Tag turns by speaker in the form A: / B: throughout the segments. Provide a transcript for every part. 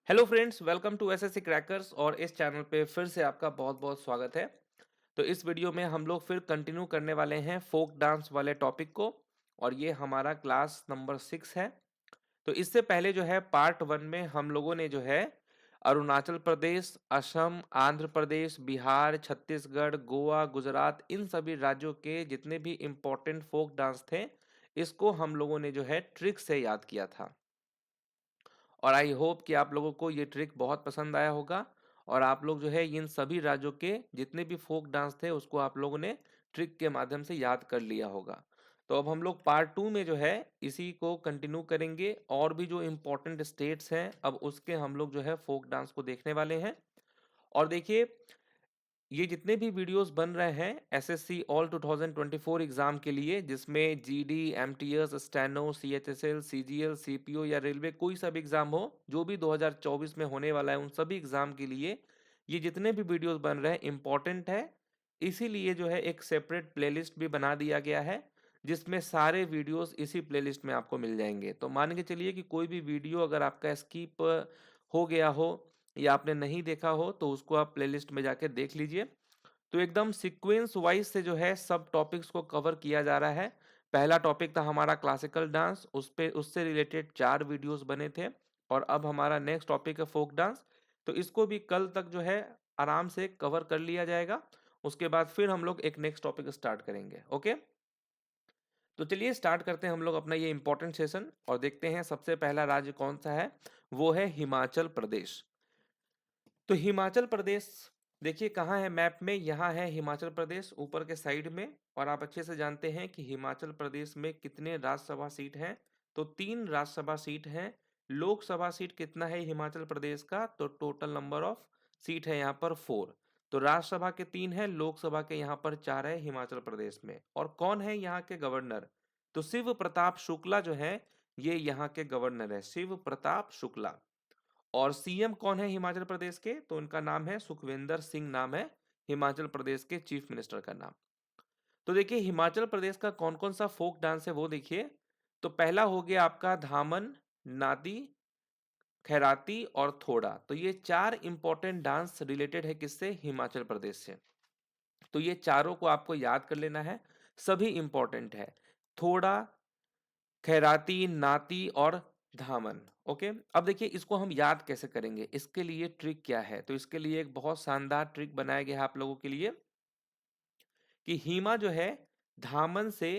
A: Hello friends, welcome to SSC crackers. और इस channel पे फिर से आपका बहुत बहुत स्वागत है। तो इस वीडियो में हम लोग फिर कंटिन्यू करने वाले हैं फोक डांस वाले टॉपिक को, और ये हमारा क्लास नंबर 6 है। तो इससे पहले जो है पार्ट 1 में हम लोगों ने जो है अरुणाचल प्रदेश, असम, आंध्र प्रदेश, बिहार, छत्तीसगढ़, गोवा, गुजरात, इन सभी राज्यों के जितने भी इम्पोर्टेंट फोक डांस थे, इसको हम लोगों ने जो है ट्रिक से याद किया था। और आई होप कि आप लोगों को ये ट्रिक बहुत पसंद आया होगा, और आप लोग जो है इन सभी राज्यों के जितने भी फोक डांस थे उसको आप लोगों ने ट्रिक के माध्यम से याद कर लिया होगा। तो अब हम लोग पार्ट 2 में जो है इसी को कंटिन्यू करेंगे, और भी जो इम्पोर्टेंट स्टेट्स हैं अब उसके हम लोग जो है फोक डांस को देखने वाले हैं। और देखिए, ये जितने भी वीडियोस बन रहे हैं एसएससी ऑल 2024 एग्जाम के लिए, जिसमें GD, MTS, steno, CHSL, CGL, CPO या रेलवे कोई सा भी एग्जाम हो जो भी 2024 में होने वाला है, उन सभी एग्जाम के लिए ये जितने भी वीडियोस बन रहे हैं इंपॉर्टेंट है। इसीलिए जो है एक सेपरेट प्लेलिस्ट भी बना दिया गया है, जिसमें सारे वीडियोस इसी प्लेलिस्ट में आपको मिल जाएंगे। तो मान के चलिए कि कोई भी वीडियो अगर आपका स्किप हो गया हो या आपने नहीं देखा हो तो उसको आप प्लेलिस्ट में जाके देख लीजिए। तो एकदम सीक्वेंस वाइज से जो है सब टॉपिक्स को कवर किया जा रहा है। पहला टॉपिक था हमारा क्लासिकल डांस, उस पे उससे रिलेटेड 4 वीडियोस बने थे। और अब हमारा नेक्स्ट टॉपिक है फोक डांस। तो इसको भी कल तक जो है आराम से कवर कर लिया जाएगा। उसके बाद फिर हम लोग एक नेक्स्ट टॉपिक स्टार्ट करेंगे। ओके, तो चलिए स्टार्ट करते हैं हम लोग अपना ये इंपॉर्टेंट सेशन, और देखते हैं सबसे पहला राज्य कौन सा है। वो है हिमाचल प्रदेश। तो हिमाचल प्रदेश देखिए कहाँ है मैप में, यहाँ है हिमाचल प्रदेश ऊपर के साइड में। और आप अच्छे से जानते हैं कि हिमाचल प्रदेश में कितने राज्यसभा सीट हैं। तो 3 राज्यसभा सीट हैं। लोकसभा सीट कितना है हिमाचल प्रदेश का, तो टोटल नंबर ऑफ सीट है यहाँ पर 4। तो राज्यसभा के 3 है, लोकसभा के यहाँ पर 4 है हिमाचल प्रदेश में। और कौन है यहाँ के गवर्नर, तो शिव प्रताप शुक्ला जो है ये यहाँ के गवर्नर है, शिव प्रताप शुक्ला। और सीएम कौन है हिमाचल प्रदेश के, तो उनका नाम है सुखविंदर सिंह, नाम है हिमाचल प्रदेश के चीफ मिनिस्टर का नाम। तो देखिए हिमाचल प्रदेश का कौन कौन सा फोक डांस है वो देखिए। तो पहला हो गया आपका धामन, नादी, खैराती और थोड़ा। तो ये 4 इंपॉर्टेंट डांस रिलेटेड है किससे, हिमाचल प्रदेश से। तो ये चारों को आपको याद कर लेना है, सभी इंपॉर्टेंट है। थोड़ा, खैराती, नाती और धामन। ओके, अब देखिए इसको हम याद कैसे करेंगे, इसके लिए ट्रिक क्या है। तो इसके लिए एक बहुत शानदार ट्रिक बनाया गया है आप लोगों के लिए, कि हीमा जो है धामन से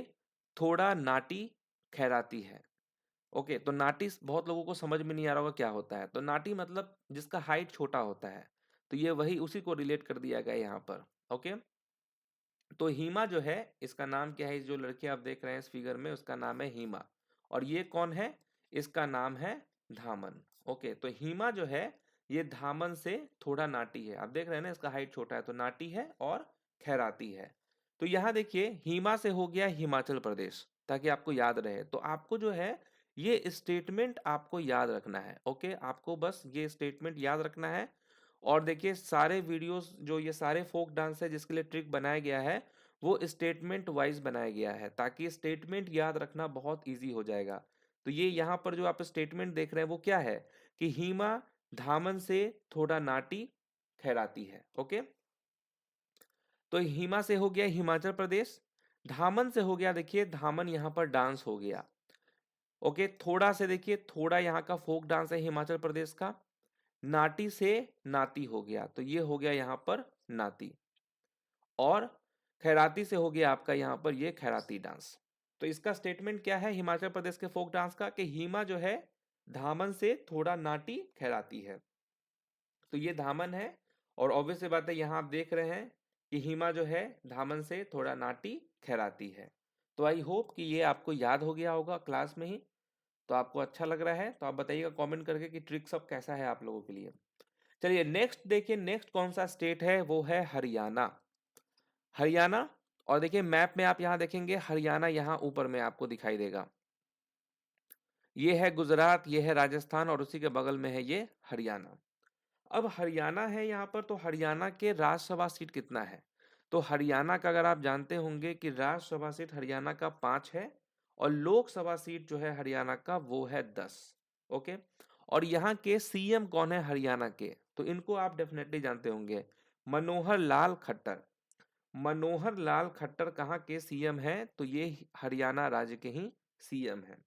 A: थोड़ा नाटी खैराती है। ओके, तो नाटी बहुत लोगों को समझ में नहीं आ रहा होगा क्या होता है। तो नाटी मतलब जिसका हाइट छोटा होता है, तो ये वही उसी को रिलेट कर दिया गया है यहाँ पर। ओके, तो हीमा जो है, इसका नाम क्या है, जो लड़की आप देख रहे हैं इस फिगर में उसका नाम है हीमा। और ये कौन है, इसका नाम है धामन। ओके, तो हीमा जो है ये धामन से थोड़ा नाटी है। आप देख रहे हैं ना, इसका हाइट छोटा है तो नाटी है और खैराती है। तो यहाँ देखिए हीमा से हो गया हिमाचल प्रदेश, ताकि आपको याद रहे। तो आपको जो है ये स्टेटमेंट आपको याद रखना है। ओके, आपको बस ये स्टेटमेंट याद रखना है। और देखिए सारे वीडियोस जो ये सारे फोक डांस है जिसके लिए ट्रिक बनाया गया है, वो स्टेटमेंट वाइज बनाया गया है, ताकि स्टेटमेंट याद रखना बहुत इजी हो जाएगा। तो ये यहाँ पर जो आप स्टेटमेंट देख रहे हैं वो क्या है, कि हीमा धामन से थोड़ा नाटी खैराती है। ओके, तो हीमा से हो गया हिमाचल प्रदेश, धामन से हो गया देखिए धामन यहाँ पर डांस हो गया। ओके, थोड़ा से देखिए थोड़ा यहाँ का फोक डांस है हिमाचल प्रदेश का। नाटी से नाती हो गया, तो ये हो गया यहाँ पर नाती। और खैराती से हो गया आपका यहाँ पर ये खैराती डांस। तो इसका स्टेटमेंट क्या है हिमाचल प्रदेश के फोक डांस का, कि हीमा जो है धामन से थोड़ा नाटी खैराती है। तो ये धामन है, और ऑब्वियस सी बात है यहाँ आप देख रहे हैं कि हीमा जो है धामन से थोड़ा नाटी खैराती है। तो आई होप कि ये आपको याद हो गया होगा क्लास में ही। तो आपको अच्छा लग रहा है तो आप बताइएगा कमेंट करके कि ट्रिक सब कैसा है आप लोगों के लिए। चलिए नेक्स्ट देखिए, नेक्स्ट कौन सा स्टेट है, वो है हरियाणा। हरियाणा, और देखिए मैप में आप यहाँ देखेंगे हरियाणा यहाँ ऊपर में आपको दिखाई देगा। ये है गुजरात, ये है राजस्थान, और उसी के बगल में है ये हरियाणा। अब हरियाणा है यहाँ पर, तो हरियाणा के राज्यसभा सीट कितना है। तो हरियाणा का अगर आप जानते होंगे कि राज्यसभा सीट हरियाणा का 5 है, और लोकसभा सीट जो है हरियाणा का वो है 10। ओके, और यहाँ के सीएम कौन है हरियाणा के, तो इनको आप डेफिनेटली जानते होंगे, मनोहर लाल खट्टर। मनोहर लाल खट्टर कहाँ के सीएम हैं, तो ये हरियाणा राज्य के ही सीएम हैं।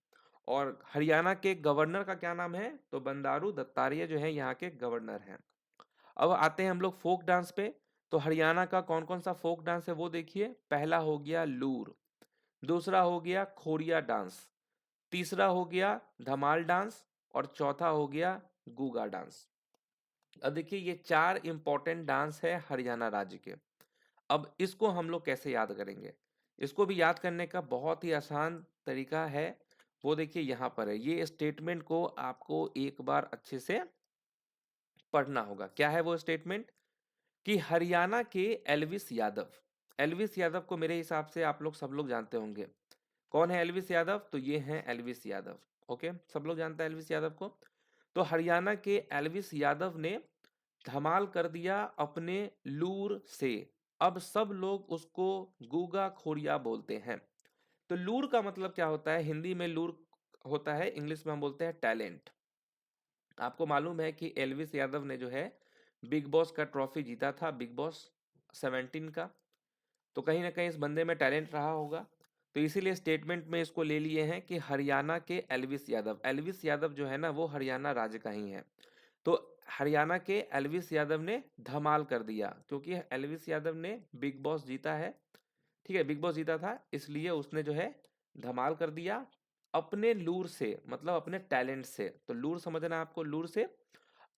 A: और हरियाणा के गवर्नर का क्या नाम है, तो बंडारू दत्तात्रेय जो है यहाँ के गवर्नर हैं। अब आते हैं हम लोग फोक डांस पे। तो हरियाणा का कौन कौन सा फोक डांस है वो देखिए। पहला हो गया लूर, दूसरा हो गया खोरिया डांस, तीसरा हो गया धमाल डांस, और चौथा हो गया गूगा डांस। अब देखिए ये चार इंपॉर्टेंट डांस है हरियाणा राज्य के। अब इसको हम लोग कैसे याद करेंगे, इसको भी याद करने का बहुत ही आसान तरीका है, वो देखिए यहाँ पर है। ये स्टेटमेंट को आपको एक बार अच्छे से पढ़ना होगा। क्या है वो स्टेटमेंट, कि हरियाणा के एल्विस यादव, एल्विस यादव को मेरे हिसाब से आप लोग सब लोग जानते होंगे। कौन है एल्विस यादव, तो ये हैं एल्विस यादव। ओके, सब लोग जानते हैं एल्विस यादव को। तो हरियाणा के एल्विस यादव ने धमाल कर दिया अपने लूर से। अब सब लोग उसको गूगा खोरिया बोलते हैं। तो लूर का मतलब क्या होता है, हिंदी में लूर होता है, इंग्लिश में हम बोलते हैं टैलेंट। आपको मालूम है कि एल्विस यादव ने जो है बिग बॉस का ट्रॉफी जीता था, बिग बॉस 17 का। तो कहीं ना कहीं इस बंदे में टैलेंट रहा होगा, तो इसीलिए स्टेटमेंट में इसको ले लिए हैं कि हरियाणा के एल्विस यादव। एल्विस यादव जो है ना वो हरियाणा राज्य का ही है। तो हरियाणा के एल्विस यादव ने धमाल कर दिया, क्योंकि एल्विस यादव ने बिग बॉस जीता है। ठीक है, बिग बॉस जीता था, इसलिए उसने जो है धमाल कर दिया अपने लूर से, मतलब अपने टैलेंट से। तो लूर समझना है आपको, लूर से।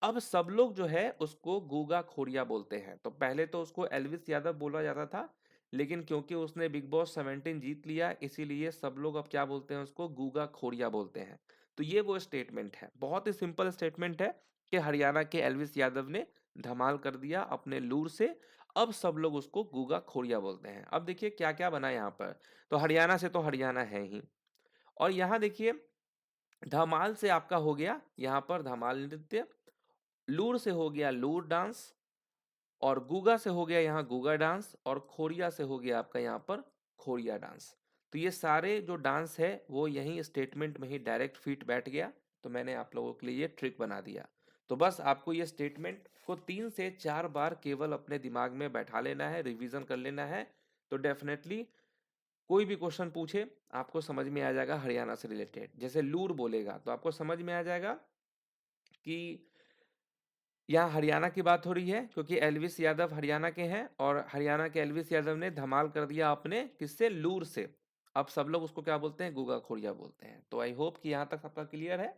A: अब सब लोग जो है उसको गूगा खोरिया बोलते हैं। तो पहले तो उसको एल्विस यादव बोला जाता था, लेकिन क्योंकि उसने बिग बॉस 17 जीत लिया, इसीलिए सब लोग अब क्या बोलते हैं, उसको गूगा खोरिया बोलते हैं। तो ये वो स्टेटमेंट है, बहुत ही सिंपल स्टेटमेंट है कि हरियाणा के एल्विस यादव ने धमाल कर दिया अपने लूर से। अब सब लोग उसको गूगा खोरिया बोलते हैं। अब देखिए क्या क्या बना यहाँ पर। तो हरियाणा से तो हरियाणा है ही, और यहाँ देखिए धमाल से आपका हो गया यहाँ पर धमाल नृत्य, लूर से हो गया लूर डांस, और गूगा से हो गया यहाँ गूगा डांस, और खोरिया से हो गया आपका यहाँ पर खोरिया डांस। तो ये सारे जो डांस है वो यही स्टेटमेंट में ही डायरेक्ट फिट बैठ गया। तो मैंने आप लोगों के लिए ये ट्रिक बना दिया। तो बस आपको ये स्टेटमेंट को 3 से 4 बार केवल अपने दिमाग में बैठा लेना है, रिवीजन कर लेना है। तो डेफिनेटली कोई भी क्वेश्चन पूछे आपको समझ में आ जाएगा हरियाणा से रिलेटेड। जैसे लूर बोलेगा तो आपको समझ में आ जाएगा कि यहाँ हरियाणा की बात हो रही है, क्योंकि एल्विस यादव हरियाणा के हैं, और हरियाणा के एल्विस यादव ने धमाल कर दिया अपने किससे, लूर से। अब सब लोग उसको क्या बोलते हैं, गूगा खोरिया बोलते हैं। तो आई होप कि यहाँ तक सबका क्लियर है।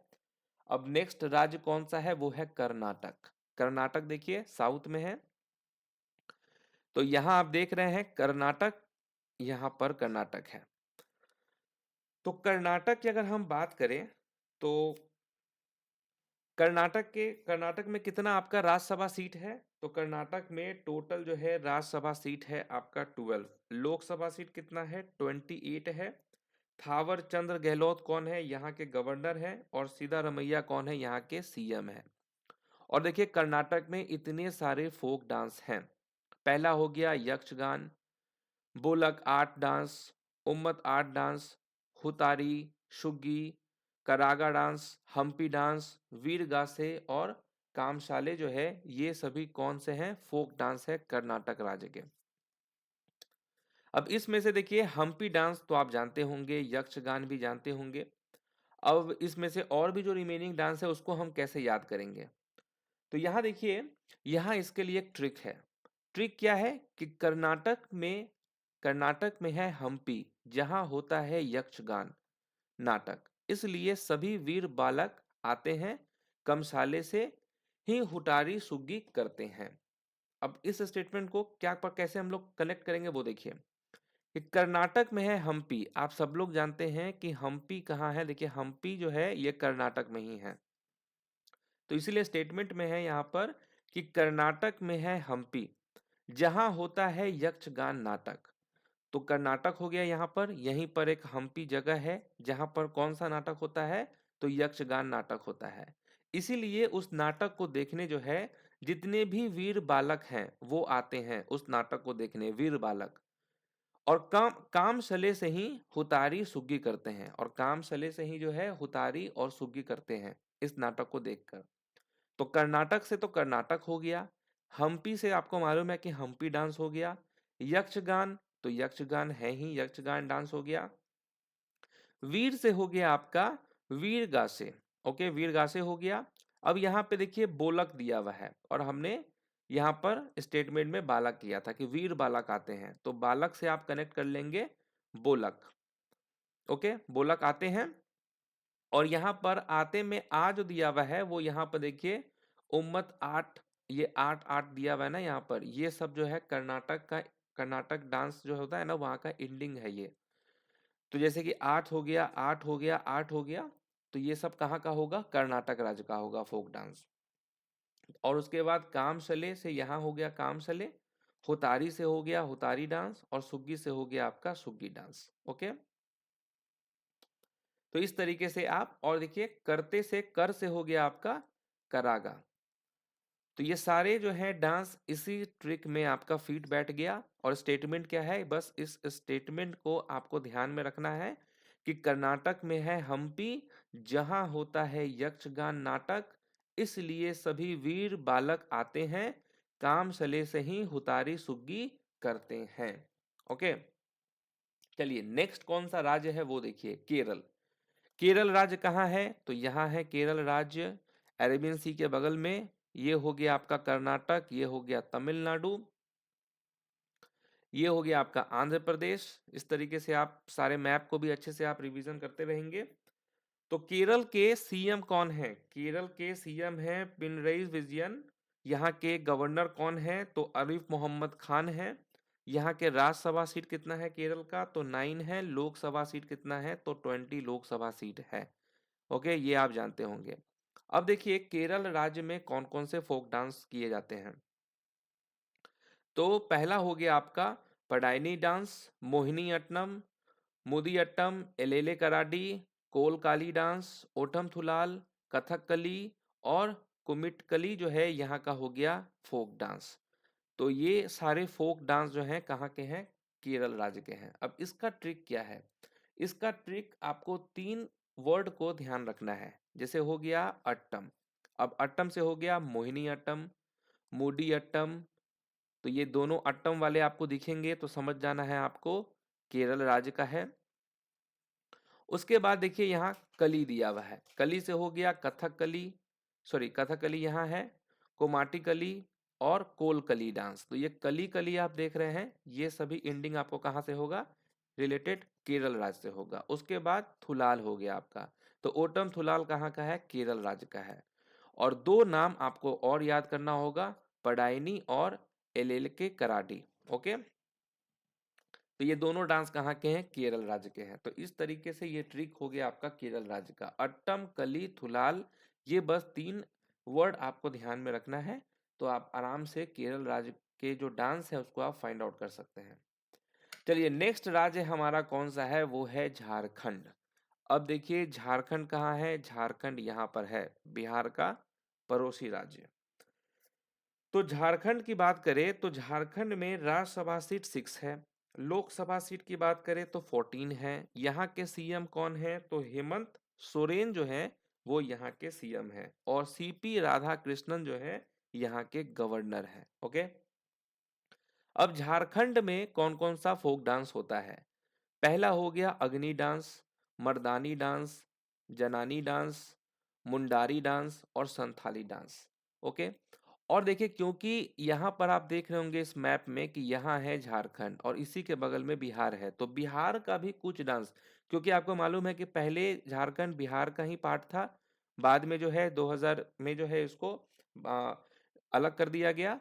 A: अब नेक्स्ट राज्य कौन सा है, वो है कर्नाटक। कर्नाटक देखिए साउथ में है। तो यहाँ आप देख रहे हैं कर्नाटक, यहाँ पर कर्नाटक है। तो कर्नाटक की अगर हम बात करें तो कर्नाटक में कितना आपका राज्यसभा सीट है, तो कर्नाटक में टोटल जो है राज्यसभा सीट है आपका 12। लोकसभा सीट कितना है, 28 है। थावर चंद्र गहलोत कौन है, यहाँ के गवर्नर हैं, और सिद्धारमैया कौन है, यहाँ के सीएम हैं। और देखिए कर्नाटक में इतने सारे फोक डांस हैं। पहला हो गया Yakshagana, Bolak art dance, Ummat art dance, Hutari, Suggi, Karaga dance, Hampi dance, Veeragase और कामशाले जो है, ये सभी कौन से हैं, फोक डांस है कर्नाटक राज्य के। अब इसमें से देखिए हम्पी डांस तो आप जानते होंगे, यक्षगान भी जानते होंगे। अब इसमें से और भी जो रिमेनिंग डांस है उसको हम कैसे याद करेंगे, तो यहाँ देखिए, यहाँ इसके लिए एक ट्रिक है। ट्रिक क्या है कि कर्नाटक में है हम्पी, जहाँ होता है यक्षगान नाटक, इसलिए सभी वीर बालक आते हैं, कमसाले से ही हुटारी सुग्गी करते हैं। अब इस स्टेटमेंट को क्या पर कैसे हम लोग कनेक्ट करेंगे वो देखिए, कि कर्नाटक में है हम्पी। आप सब लोग जानते हैं कि हम्पी कहाँ है, देखिए हम्पी जो है ये कर्नाटक में ही है। तो इसीलिए स्टेटमेंट में है यहाँ पर कि कर्नाटक में है हम्पी, जहां होता है यक्षगान नाटक। तो कर्नाटक हो गया यहाँ पर, यहीं पर एक हम्पी जगह है जहां पर कौन सा नाटक होता है, तो यक्षगान नाटक होता है। इसीलिए उस नाटक को देखने जो है जितने भी वीर बालक हैं वो आते हैं उस नाटक को देखने, वीर बालक। और काम सले से ही हुतारी सुग्गी करते हैं, और काम सले से ही जो है हुतारी और सुग्गी करते हैं इस नाटक को देखकर। तो कर्नाटक से तो कर्नाटक हो गया, हम्पी से आपको मालूम है कि हम्पी डांस हो गया, यक्षगान तो यक्षगान है ही, यक्षगान डांस हो गया। वीर से हो गया आपका वीरगासे। ओके, वीरगासे हो गया। अब यहाँ पे देखिए बोलक दिया हुआ है, और हमने यहाँ पर स्टेटमेंट में बालक किया था कि वीर बालक आते हैं, तो बालक से आप कनेक्ट कर लेंगे बोलक। ओके, बोलक आते हैं। और यहाँ पर आते में आ जो दिया हुआ है वो यहाँ पर देखिए उम्मत आठ, ये आठ आठ दिया हुआ है ना यहाँ पर, ये सब जो है कर्नाटक का, कर्नाटक डांस जो होता है ना वहाँ का एंडिंग है ये। तो जैसे कि आठ हो गया, आठ हो गया, आठ हो गया, तो ये सब कहाँ का होगा, कर्नाटक राज्य का होगा फोक डांस। और उसके बाद कामसले से यहाँ हो गया कामसले, हुतारी से हो गया हुतारी डांस, और सुग्गी से हो गया आपका सुग्गी डांस। ओके, तो इस तरीके से आप, और देखिए करते से कर से हो गया आपका करागा। तो ये सारे जो है डांस इसी ट्रिक में आपका फिट बैठ गया। और स्टेटमेंट क्या है, बस इस स्टेटमेंट को आपको ध्यान में रखना है कि कर्नाटक में है हम्पी, जहां होता है यक्षगान नाटक, इसलिए सभी वीर बालक आते हैं, काम सले से ही हुतारी सुग्गी करते हैं। ओके, चलिए नेक्स्ट कौन सा राज्य है वो देखिए, केरल। केरल राज्य कहाँ है, तो यहाँ है केरल राज्य, अरेबियन सी के बगल में। ये हो गया आपका कर्नाटक, ये हो गया तमिलनाडु, ये हो गया आपका आंध्र प्रदेश। इस तरीके से आप सारे मैप को भी अच्छे से आप रिवीजन करते रहेंगे। तो केरल के सीएम कौन है, केरल के सीएम है पिनरई विजयन। यहाँ के गवर्नर कौन है, तो आरिफ मोहम्मद खान है। यहाँ के राज्यसभा सीट कितना है केरल का, तो 9 है। लोकसभा सीट कितना है, तो 20 लोकसभा सीट है। ओके, ये आप जानते होंगे। अब देखिए केरल राज्य में कौन कौन से फोक डांस किए जाते हैं। तो पहला हो गया आपका पडाइनी डांस, मोहिनी अट्टम, मुदियट्टम, एलेले कराडी, कोलकाली डांस, ओठम थुलाल, कथकली और कुमिटकली जो है यहाँ का हो गया फोक डांस। तो ये सारे फोक डांस जो हैं कहाँ के हैं, केरल राज्य के हैं। अब इसका ट्रिक क्या है, इसका ट्रिक आपको 3 वर्ड को ध्यान रखना है। जैसे हो गया अट्टम, अब अट्टम से हो गया मोहिनी अट्टम, मूडी अट्टम। तो ये दोनों अट्टम वाले आपको दिखेंगे तो समझ जाना है आपको केरल राज्य का है। उसके बाद देखिए यहाँ कली दिया हुआ है, कली से हो गया कथकली, सॉरी कथकली यहाँ है, कोमाटी कली और कोलकली डांस। तो ये कली कली आप देख रहे हैं, ये सभी एंडिंग आपको कहाँ से होगा, रिलेटेड केरल राज्य से होगा। उसके बाद थुलाल हो गया आपका, तो ओटम थुलाल कहाँ का है, केरल राज्य का है। और 2 नाम आपको और याद करना होगा, पडाइनी और एलेलके कराडी। ओके, तो ये दोनों डांस कहाँ के हैं, केरल राज्य के हैं। तो इस तरीके से ये ट्रिक हो गया आपका केरल राज्य का, अट्टम कली थुलाल। ये बस 3 वर्ड आपको ध्यान में रखना है, तो आप आराम से केरल राज्य के जो डांस है उसको आप फाइंड आउट कर सकते हैं। चलिए नेक्स्ट राज्य हमारा कौन सा है, वो है झारखंड। अब देखिए झारखंड कहाँ है, झारखंड यहाँ पर है, बिहार का पड़ोसी राज्य। तो झारखंड की बात करें तो झारखंड में राज्यसभा सीट 6 है, लोकसभा सीट की बात करें तो 14 है। यहाँ के सीएम कौन है, तो हेमंत सोरेन जो है वो यहाँ के सीएम है, और सीपी राधाकृष्णन जो है यहाँ के गवर्नर है। ओके, अब झारखंड में कौन कौन सा फोक डांस होता है। पहला हो गया अग्नि डांस, मर्दानी डांस, जनानी डांस, मुंडारी डांस और संथाली डांस। ओके, और देखिए क्योंकि यहाँ पर आप देख रहे होंगे इस मैप में कि यहाँ है झारखंड और इसी के बगल में बिहार है, तो बिहार का भी कुछ डांस, क्योंकि आपको मालूम है कि पहले झारखंड बिहार का ही पार्ट था, बाद में जो है 2000 में जो है इसको आ, अलग कर दिया गया।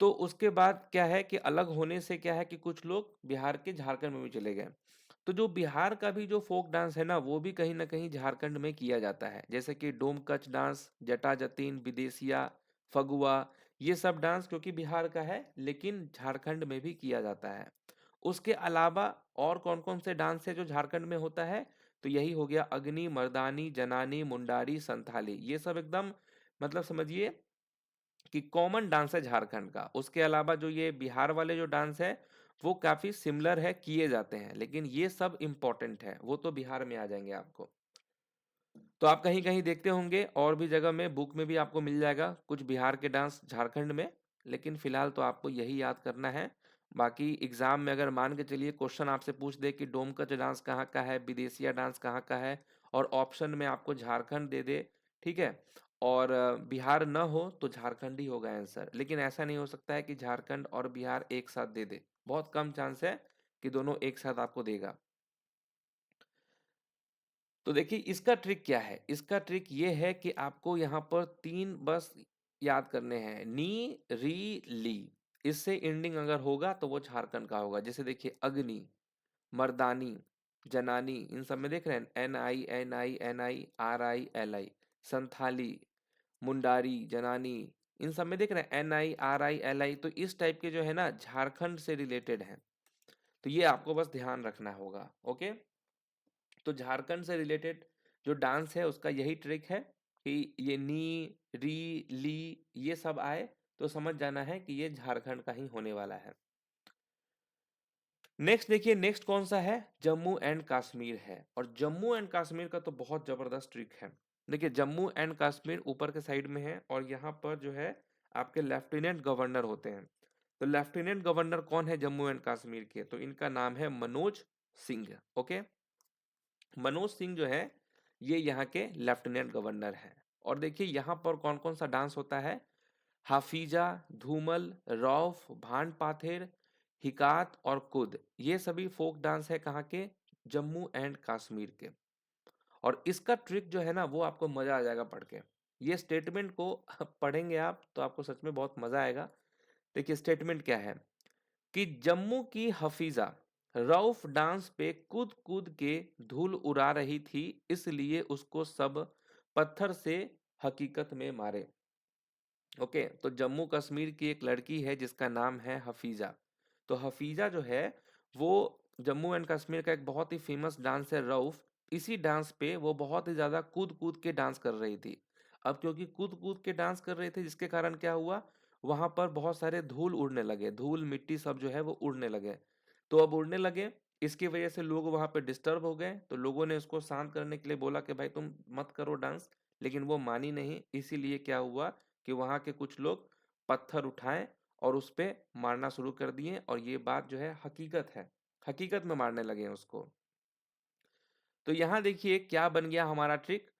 A: तो उसके बाद क्या है कि अलग होने से क्या है कि कुछ लोग बिहार के झारखंड में भी चले गए। तो जो बिहार का भी जो फोक डांस है ना वो भी कहीं ना कहीं झारखंड में किया जाता है, जैसे कि डोमकच डांस, जटा जतीन, विदेशिया, फगुआ। ये सब डांस क्योंकि बिहार का है लेकिन झारखंड में भी किया जाता है। उसके अलावा और कौन कौन से डांस है जो झारखंड में होता है, तो यही हो गया अग्नि, मर्दानी, जनानी, मुंडारी, संथाली। ये सब एकदम मतलब समझिए कि कॉमन डांस है झारखंड का। उसके अलावा जो ये बिहार वाले जो डांस है वो काफ़ी सिमिलर है, किए जाते हैं, लेकिन ये सब इम्पोर्टेंट है, वो तो बिहार में आ जाएंगे आपको। तो आप कहीं कहीं देखते होंगे और भी जगह में, बुक में भी आपको मिल जाएगा कुछ बिहार के डांस झारखंड में, लेकिन फिलहाल तो आपको यही याद करना है। बाकी एग्जाम में अगर मान के चलिए क्वेश्चन आपसे पूछ दे कि डोमकच डांस कहाँ का है, विदेशिया डांस कहाँ का है, और ऑप्शन में आपको झारखंड दे दे, ठीक है, और बिहार न हो तो झारखंड ही होगा आंसर। लेकिन ऐसा नहीं हो सकता है कि झारखंड और बिहार एक साथ दे दे, बहुत कम चांस है कि दोनों एक साथ आपको देगा। तो देखिए इसका ट्रिक क्या है, इसका ट्रिक ये है कि आपको यहाँ पर 3 बस याद करने हैं, नी, री, ली। इससे एंडिंग अगर होगा तो वो झारखंड का होगा। जैसे देखिए अग्नि, मर्दानी, जनानी, इन सब में देख रहे हैं N I N I N I R I L I, Santhali, Mundari, जनानी, इन सब में देख रहे हैं N I R I L I. तो इस टाइप के जो है ना झारखंड से रिलेटेड हैं, तो ये आपको बस ध्यान रखना होगा। ओके, तो झारखंड से रिलेटेड जो डांस है उसका यही ट्रिक है कि ये नी, री, ली, ये सब आए तो समझ जाना है कि ये झारखंड का ही होने वाला है। नेक्स्ट देखिए, नेक्स्ट कौन सा है, जम्मू एंड कश्मीर है। और जम्मू एंड कश्मीर का तो बहुत जबरदस्त ट्रिक है। देखिए जम्मू एंड कश्मीर ऊपर के साइड में है, और यहाँ पर जो है आपके लेफ्टिनेंट गवर्नर होते हैं। तो लेफ्टिनेंट गवर्नर कौन है जम्मू एंड कश्मीर के, तो इनका नाम है मनोज सिंह। ओके, मनोज सिंह जो है ये यहाँ के लेफ्टिनेंट गवर्नर हैं। और देखिए यहाँ पर कौन कौन सा डांस होता है, हाफिजा, धूमल, रौफ, भांड पाथेर, हिकात और कुद, ये सभी फोक डांस है कहाँ के, जम्मू एंड कश्मीर के। और इसका ट्रिक जो है ना वो आपको मजा आ जाएगा पढ़ के। ये स्टेटमेंट को पढ़ेंगे आप तो आपको सच में बहुत मजा आएगा। देखिए स्टेटमेंट क्या है कि जम्मू की हफीजा रऊफ डांस पे कूद कूद के धूल उड़ा रही थी, इसलिए उसको सब पत्थर से हकीकत में मारे। ओके, तो जम्मू कश्मीर की एक लड़की है जिसका नाम है हफीजा। तो हफीजा जो है वो जम्मू एंड कश्मीर का एक बहुत ही फेमस डांस है रऊफ। इसी डांस पे वो बहुत ही ज्यादा कूद कूद के डांस कर रही थी। अब क्योंकि कूद कूद के डांस कर रहे थे जिसके कारण क्या हुआ, वहां पर बहुत सारे धूल उड़ने लगे, धूल मिट्टी सब जो है वो उड़ने लगे। तो अब उड़ने लगे, इसकी वजह से लोग वहां पे डिस्टर्ब हो गए। तो लोगों ने उसको शांत करने के लिए बोला कि भाई तुम मत करो डांस, लेकिन वो मानी नहीं। इसीलिए क्या हुआ कि वहां के कुछ लोग पत्थर उठाए और उस पे मारना शुरू कर दिए, और ये बात जो है हकीकत है, हकीकत में मारने लगे हैं उसको। तो यहाँ देखिए क्या बन गया हमारा ट्रिक,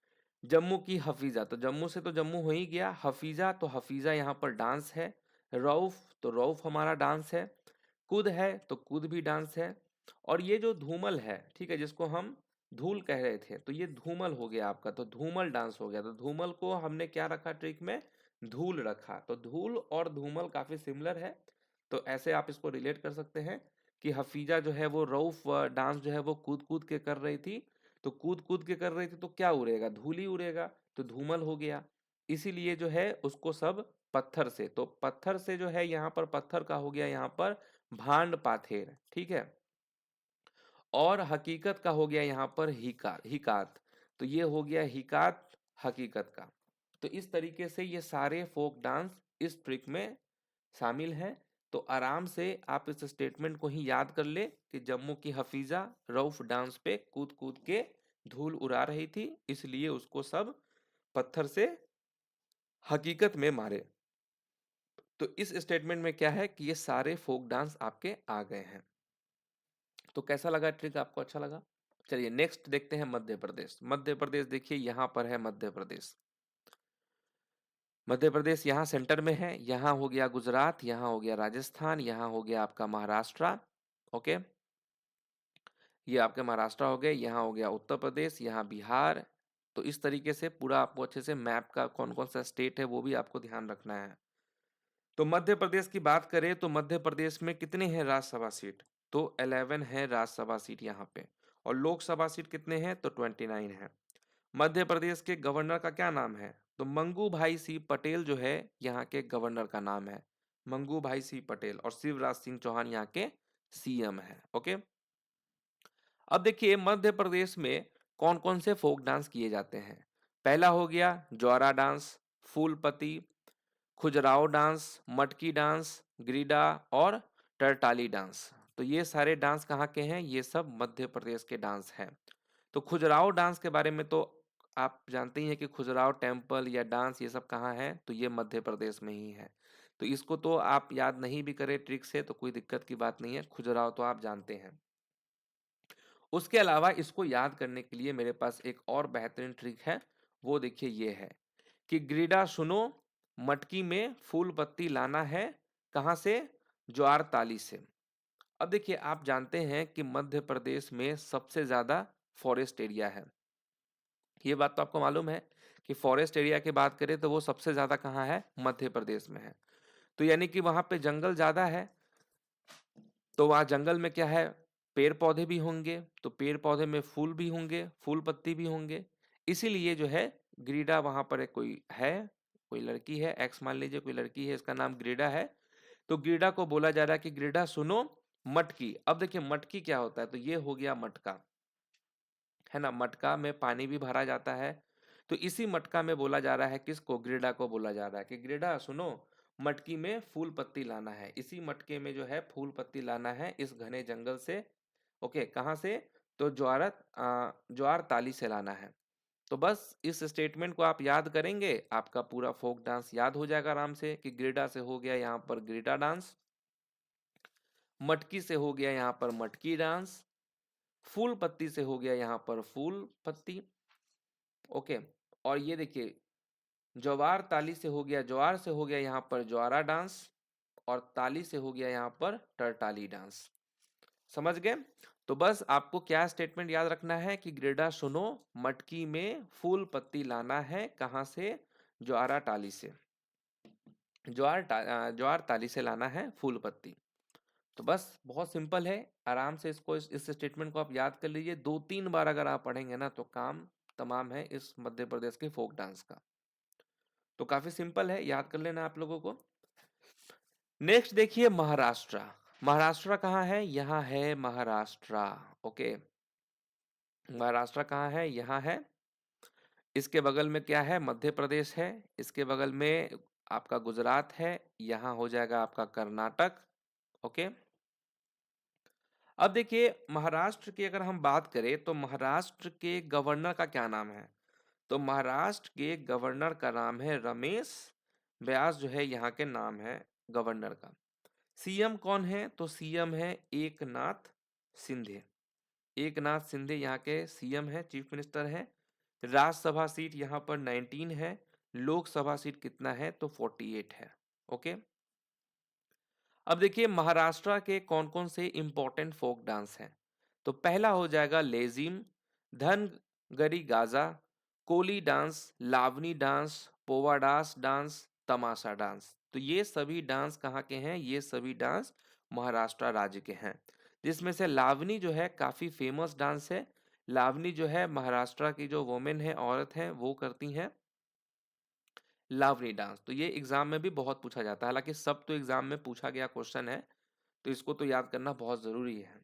A: जम्मू की हफीजा, तो जम्मू से तो जम्मू हो ही गया, हफीजा तो हफीजा यहाँ पर डांस है, रऊफ तो रऊफ हमारा डांस है, कुद है तो कुद भी डांस है, और ये जो धूमल है, ठीक है, जिसको हम धूल कह रहे थे, तो ये धूमल हो गया आपका, तो धूमल डांस हो गया। तो धूमल को हमने क्या रखा ट्रिक में, धूल रखा। तो धूल और धूमल काफी सिमिलर है, तो ऐसे आप इसको रिलेट कर सकते हैं कि हफीजा जो है वो रऊफ डांस जो है वो कूद कूद के कर रही थी। तो कूद कूद के कर रही थी तो क्या उड़ेगा, धूल ही उड़ेगा, तो धूमल हो गया। इसीलिए जो है उसको सब पत्थर से, तो पत्थर से जो है यहाँ पर पत्थर का हो गया यहाँ पर भांड पाथेर, ठीक है, और हकीकत का हो गया यहाँ पर हिकात। तो ये हो गया हिकात हकीकत का। तो इस तरीके से ये सारे फोक डांस इस ट्रिक में शामिल हैं। तो आराम से आप इस स्टेटमेंट को ही याद कर ले कि जम्मू की हफीजा रऊफ डांस पे कूद कूद के धूल उड़ा रही थी, इसलिए उसको सब पत्थर से हकीकत में मारे। तो इस स्टेटमेंट में क्या है कि ये सारे फोक डांस आपके आ गए हैं। तो कैसा लगा ट्रिक, आपको अच्छा लगा? चलिए नेक्स्ट देखते हैं मध्य प्रदेश। मध्य प्रदेश देखिए यहाँ पर है मध्य प्रदेश। मध्य प्रदेश यहाँ सेंटर में है, यहाँ हो गया गुजरात, यहाँ हो गया राजस्थान, यहाँ हो गया आपका महाराष्ट्र। ओके, ये आपके महाराष्ट्र हो गए, यहाँ हो गया उत्तर प्रदेश, यहाँ बिहार। तो इस तरीके से पूरा आपको अच्छे से मैप का कौन कौन सा स्टेट है वो भी आपको ध्यान रखना है। तो मध्य प्रदेश की बात करें तो मध्य प्रदेश में कितने हैं राज्यसभा सीट, तो 11 है राज्यसभा सीट यहाँ पे। और लोकसभा सीट कितने हैं, तो 29 है। मध्य प्रदेश के गवर्नर का क्या नाम है, तो मंगू भाई सी पटेल जो है यहाँ के गवर्नर का नाम है, मंगू भाई सी पटेल। और शिवराज सिंह चौहान यहाँ के सीएम है। ओके, अब देखिए मध्य प्रदेश में कौन कौन से फोक डांस किए जाते हैं। पहला हो गया ज्वारा डांस, फूलपति, खुजराहो डांस, मटकी डांस, ग्रीडा और टरटाली डांस। तो ये सारे डांस कहाँ के हैं? ये सब मध्य प्रदेश के डांस हैं। तो खजुराहो डांस के बारे में तो आप जानते ही हैं कि खजुराहो टेम्पल या डांस ये सब कहाँ है? तो ये मध्य प्रदेश में ही है। तो इसको तो आप याद नहीं भी करें ट्रिक से तो कोई दिक्कत की बात नहीं है, खजुराहो तो आप जानते हैं। उसके अलावा इसको याद करने के लिए मेरे पास एक और बेहतरीन ट्रिक है, वो देखिए ये है कि ग्रीडा सुनो, मटकी में फूल पत्ती लाना है, कहाँ से? ज्वार ताली से। अब देखिए आप जानते हैं कि मध्य प्रदेश में सबसे ज्यादा फॉरेस्ट एरिया है। ये बात तो आपको मालूम है कि फॉरेस्ट एरिया की बात करें तो वो सबसे ज्यादा कहाँ है? मध्य प्रदेश में है। तो यानी कि वहां पे जंगल ज्यादा है, तो वहाँ जंगल में क्या है? पेड़ पौधे भी होंगे, तो पेड़ पौधे में फूल भी होंगे, फूल पत्ती भी होंगे। इसीलिए जो है ग्रीडा वहां पर कोई लड़की है, एक्स मान लीजिए कोई लड़की है, इसका नाम ग्रीडा है। तो ग्रीडा को बोला जा रहा है कि ग्रीडा सुनो, मटकी। अब देखिए मटकी क्या होता है? तो ये हो गया मटका, है ना? मटका में पानी भी भरा जाता है। तो इसी मटका में बोला जा रहा है किसको? ग्रीडा को बोला जा रहा है कि ग्रीडा सुनो, मटकी में फूल पत्ती लाना है। इसी मटके में जो है फूल पत्ती लाना है इस घने जंगल से। ओके, कहाँ से? तो ज्वार ताली से लाना है। तो बस इस स्टेटमेंट को आप याद करेंगे, आपका पूरा फोक डांस याद हो जाएगा आराम से कि ग्रीडा से हो गया यहाँ पर ग्रीडा डांस, मटकी से हो गया यहाँ पर मटकी डांस, फूल पत्ती से हो गया यहाँ पर फूल पत्ती। ओके, और ये देखिए ज्वार ताली से हो गया, ज्वार से हो गया यहाँ पर ज्वारा डांस, और ताली से हो गया यहाँ पर टरटाली डांस। समझ गए? तो बस आपको क्या स्टेटमेंट याद रखना है कि ग्रेडा सुनो, मटकी में फूल पत्ती लाना है, कहाँ से? ज्वारा टाली से। ज्वार ताली से लाना है फूल पत्ती। तो बस बहुत सिंपल है, आराम से इस स्टेटमेंट को आप याद कर लीजिए। 2-3 बार अगर आप पढ़ेंगे ना तो काम तमाम है इस मध्य प्रदेश के फोक डांस का। तो काफी सिंपल है, याद कर लेना आप लोगों को। नेक्स्ट देखिए महाराष्ट्र। महाराष्ट्र कहाँ है? यहाँ है महाराष्ट्र। ओके, महाराष्ट्र कहाँ है? यहाँ है। इसके बगल में क्या है? मध्य प्रदेश है। इसके बगल में आपका गुजरात है। यहाँ हो जाएगा आपका कर्नाटक। ओके, अब देखिए महाराष्ट्र की अगर हम बात करें तो महाराष्ट्र के गवर्नर का क्या नाम है? तो महाराष्ट्र के गवर्नर का नाम है रमेश व्यास, जो है यहाँ के नाम है गवर्नर का। सीएम कौन है? तो सीएम है एकनाथ शिंदे। एकनाथ शिंदे यहाँ के सीएम है, चीफ मिनिस्टर है। राज्यसभा सीट यहाँ पर 19 है। लोकसभा सीट कितना है? तो 48 है। ओके, अब देखिए महाराष्ट्र के कौन कौन से इंपॉर्टेंट फोक डांस हैं। तो पहला हो जाएगा Lezim, Dhangari Gaja, Koli dance, Lavani dance, Powadas dance, Tamasha dance. तो ये सभी डांस कहाँ के हैं? ये सभी डांस महाराष्ट्र राज्य के हैं, जिसमें से लावनी जो है काफी फेमस डांस है। लावनी जो है महाराष्ट्र की जो वुमेन है, औरत है, वो करती हैं लावनी डांस। तो ये एग्जाम में भी बहुत पूछा जाता है, हालांकि सब तो एग्जाम में पूछा गया क्वेश्चन है, तो इसको तो याद करना बहुत जरूरी है।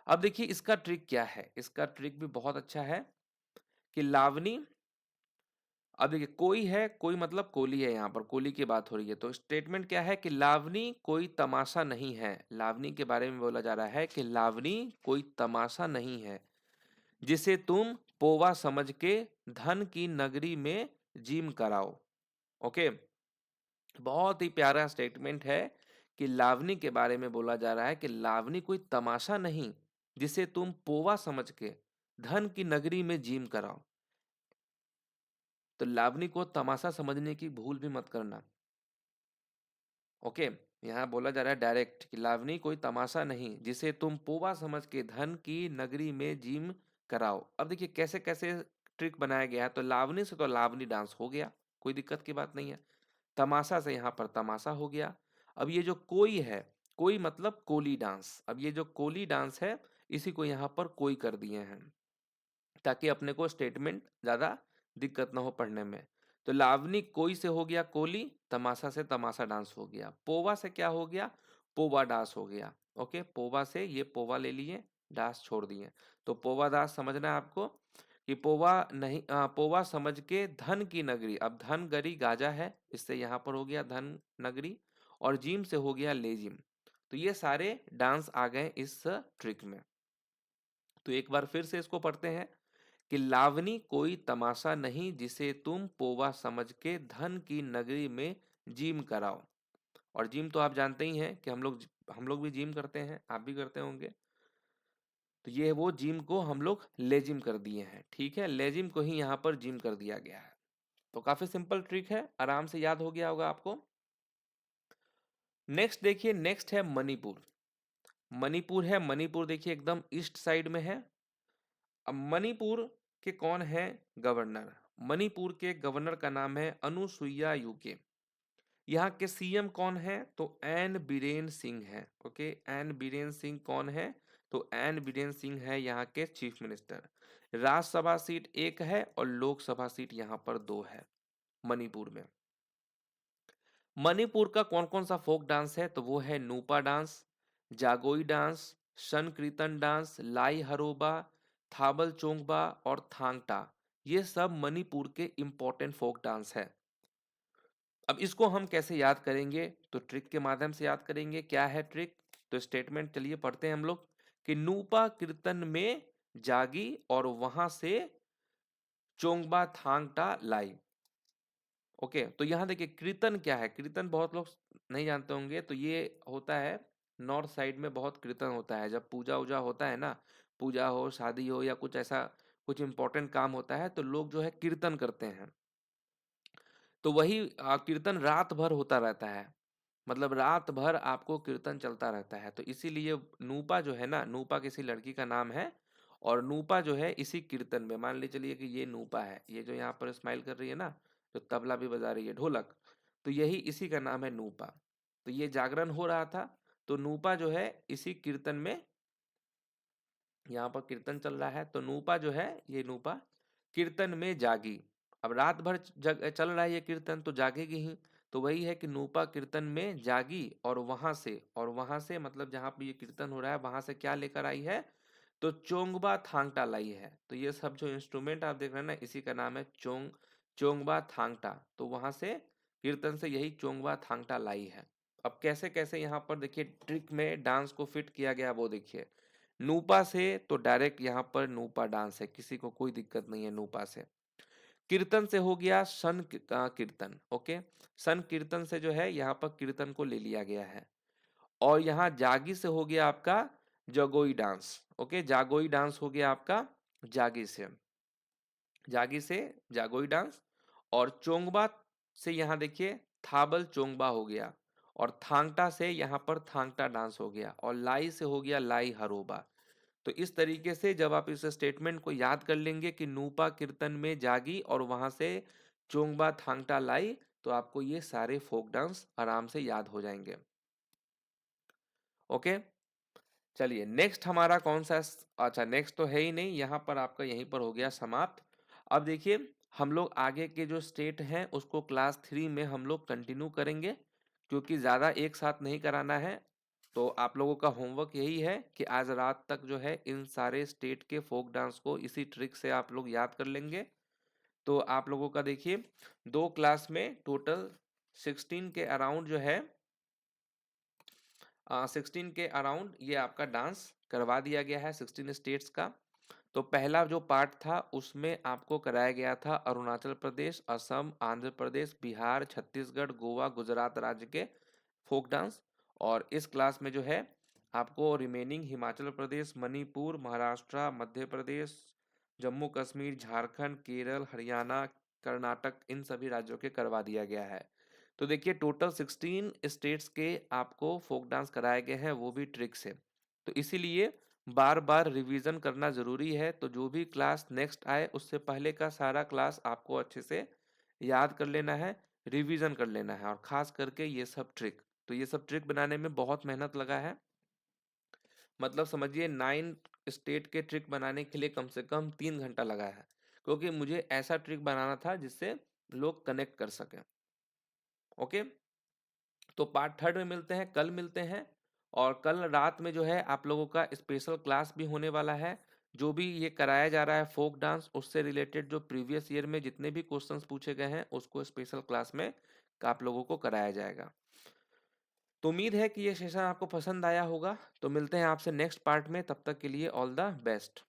A: अब देखिए इसका ट्रिक क्या है? इसका ट्रिक भी बहुत अच्छा है कि लावनी, अब देखिए कोई है, कोई मतलब कोली है, यहाँ पर कोली की बात हो रही है। तो स्टेटमेंट क्या है कि लावनी कोई तमाशा नहीं है। लावनी के बारे में बोला जा रहा है कि लावनी कोई तमाशा नहीं है, जिसे तुम पोवा समझ के धन की नगरी में जिम कराओ। ओके, बहुत ही प्यारा स्टेटमेंट है कि लावनी के बारे में बोला जा रहा है कि लावनी कोई तमाशा नहीं, जिसे तुम पोवा समझ के धन की नगरी में जिम कराओ। तो लावनी को तमाशा समझने की भूल भी मत करना। ओके, यहाँ बोला जा रहा है डायरेक्ट कि लावनी कोई तमाशा नहीं, जिसे तुम पोवा समझ के धन की नगरी में जिम कराओ। अब देखिए कैसे कैसे ट्रिक बनाया गया है। तो लावनी से तो लावनी डांस हो गया, कोई दिक्कत की बात नहीं है। तमाशा से यहाँ पर तमाशा हो गया। अब ये जो कोई है, कोई मतलब कोली डांस। अब ये जो कोली डांस है इसी को यहाँ पर कोई कर दिए हैं, ताकि अपने को स्टेटमेंट ज्यादा दिक्कत ना हो पढ़ने में। तो लावनी कोई से हो गया कोली, तमाशा से तमाशा डांस हो गया, पोवा से क्या हो गया? पोवा डांस हो गया। ओके, पोवा से ये पोवा ले लिए, डांस छोड़ दिए। तो पोवा डांस समझना है आपको कि पोवा नहीं, पोवा समझ के धन की नगरी। अब धन गरी गाजा है, इससे यहाँ पर हो गया धन नगरी, और जिम से हो गया लेजिम। तो ये सारे डांस आ गए इस ट्रिक में। तो एक बार फिर से इसको पढ़ते हैं कि लावनी कोई तमाशा नहीं जिसे तुम पोवा समझ के धन की नगरी में जिम कराओ। और जिम तो आप जानते ही हैं कि हम लोग भी जिम करते हैं, आप भी करते होंगे। तो ये वो जिम को हम लोग लेजिम कर दिए हैं, ठीक है, लेजिम को ही यहाँ पर जिम कर दिया गया है। तो काफी सिंपल ट्रिक है, आराम से याद हो गया होगा आपको। नेक्स्ट देखिए, नेक्स्ट है मणिपुर। मणिपुर है, मणिपुर देखिए एकदम ईस्ट साइड में है। अब मणिपुर के कौन है गवर्नर? मणिपुर के गवर्नर का नाम है अनुसुईया यूके। यहाँ के सीएम कौन है? तो एन बीरेन सिंह है। ओके, एन बीरेन सिंह कौन है? तो एन बीरेन सिंह है यहाँ के चीफ मिनिस्टर। राज्यसभा सीट 1 है और लोकसभा सीट यहाँ पर 2 है मणिपुर में। मणिपुर का कौन कौन सा फोक डांस है? तो वो है नूपा डांस, जागोई डांस, संकीर्तन डांस, लाई हरोबा, थाबल चोंगबा और थांगटा। ये सब मणिपुर के इंपॉर्टेंट फोक डांस है। अब इसको हम कैसे याद करेंगे? तो ट्रिक के माध्यम से याद करेंगे। क्या है ट्रिक? तो स्टेटमेंट चलिए पढ़ते हैं हम लोग कि नूपा कीर्तन में जागी और वहां से चोंगबा थांगटा लाई। ओके, तो यहाँ देखिए कीर्तन क्या है? कीर्तन बहुत लोग नहीं जानते होंगे। तो ये होता है नॉर्थ साइड में, बहुत कीर्तन होता है जब पूजा उजा होता है ना, पूजा हो, शादी हो या कुछ ऐसा कुछ इंपॉर्टेंट काम होता है तो लोग जो है कीर्तन करते हैं। तो वही कीर्तन रात भर होता रहता है, मतलब रात भर आपको कीर्तन चलता रहता है। तो इसीलिए नूपा जो है ना, नूपा किसी लड़की का नाम है और नूपा जो है इसी कीर्तन में, मान ली चलिए कि ये नूपा है, ये जो यहाँ पर स्माइल कर रही है ना, जो तबला भी बजा रही है, ढोलक, तो यही इसी का नाम है नूपा। तो ये जागरण हो रहा था, तो नूपा जो है इसी कीर्तन में, यहाँ पर कीर्तन चल रहा है तो नूपा जो है, ये नूपा कीर्तन में जागी। अब रात भर चल रहा है ये कीर्तन तो जागेगी ही। तो वही है कि नूपा कीर्तन में जागी और वहां से मतलब जहां पे ये कीर्तन हो रहा है वहां से क्या लेकर आई है? तो चोंगबा थांगटा लाई है। तो ये सब जो इंस्ट्रूमेंट आप देख रहे हैं ना, इसी का नाम है चोंगबा थांगटा। तो वहां से कीर्तन से यही चोंगबा थांगटा लाई है। अब कैसे कैसे यहाँ पर देखिए ट्रिक में डांस को फिट किया गया वो देखिए। नूपा से तो डायरेक्ट यहाँ पर नूपा डांस है, किसी को कोई दिक्कत नहीं है नूपा से। कीर्तन से हो गया कीर्तन। ओके, सन कीर्तन से जो है यहाँ पर कीर्तन को ले लिया गया है। और यहाँ जागी से हो गया आपका Jagoi dance. Okay, Jagoi dance हो गया आपका जागी से, जागी से जागोई डांस। और चोंगबा से यहाँ देखिए थाबल चोंगबा हो गया। और थांगटा से यहाँ पर थांगटा डांस हो गया। और लाई से हो गया लाई हरोबा। तो इस तरीके से जब आप इस स्टेटमेंट को याद कर लेंगे कि नूपा कीर्तन में जागी और वहां से चोंगबा थांगटा लाई, तो आपको ये सारे फोक डांस आराम से याद हो जाएंगे। ओके, चलिए नेक्स्ट हमारा कौन सा अच्छा नेक्स्ट तो है ही नहीं, यहाँ पर आपका यहीं पर हो गया समाप्त। अब देखिए हम लोग आगे के जो स्टेट हैं उसको क्लास 3 में हम लोग कंटिन्यू करेंगे, क्योंकि ज़्यादा एक साथ नहीं कराना है। तो आप लोगों का होमवर्क यही है कि आज रात तक जो है इन सारे स्टेट के फोक डांस को इसी ट्रिक से आप लोग याद कर लेंगे। तो आप लोगों का देखिए 2 क्लास में टोटल 16 के अराउंड जो है 16 के अराउंड ये आपका डांस करवा दिया गया है 16 स्टेट्स का। तो पहला जो पार्ट था उसमें आपको कराया गया था अरुणाचल प्रदेश, असम, आंध्र प्रदेश, बिहार, छत्तीसगढ़, गोवा, गुजरात राज्य के फोक डांस। और इस क्लास में जो है आपको रिमेनिंग हिमाचल प्रदेश, मणिपुर, महाराष्ट्र, मध्य प्रदेश, जम्मू कश्मीर, झारखंड, केरल, हरियाणा, कर्नाटक, इन सभी राज्यों के करवा दिया गया है। तो देखिए टोटल 16 स्टेट्स के आपको फोक डांस कराए गए हैं, वो भी ट्रिक से। तो इसीलिए बार बार रिवीजन करना जरूरी है। तो जो भी क्लास नेक्स्ट आए उससे पहले का सारा क्लास आपको अच्छे से याद कर लेना है, रिवीजन कर लेना है, और खास करके ये सब ट्रिक। तो ये सब ट्रिक बनाने में बहुत मेहनत लगा है, मतलब समझिए 9 स्टेट के ट्रिक बनाने के लिए कम से कम 3 घंटा लगा है, क्योंकि मुझे ऐसा ट्रिक बनाना था जिससे लोग कनेक्ट कर सकें। ओके, तो पार्ट थर्ड में मिलते हैं, कल मिलते हैं। और कल रात में जो है आप लोगों का स्पेशल क्लास भी होने वाला है। जो भी ये कराया जा रहा है फोक डांस, उससे रिलेटेड जो प्रीवियस ईयर में जितने भी क्वेश्चंस पूछे गए हैं उसको स्पेशल क्लास में आप लोगों को कराया जाएगा। तो उम्मीद है कि ये सेशन आपको पसंद आया होगा। तो मिलते हैं आपसे नेक्स्ट पार्ट में, तब तक के लिए ऑल द बेस्ट।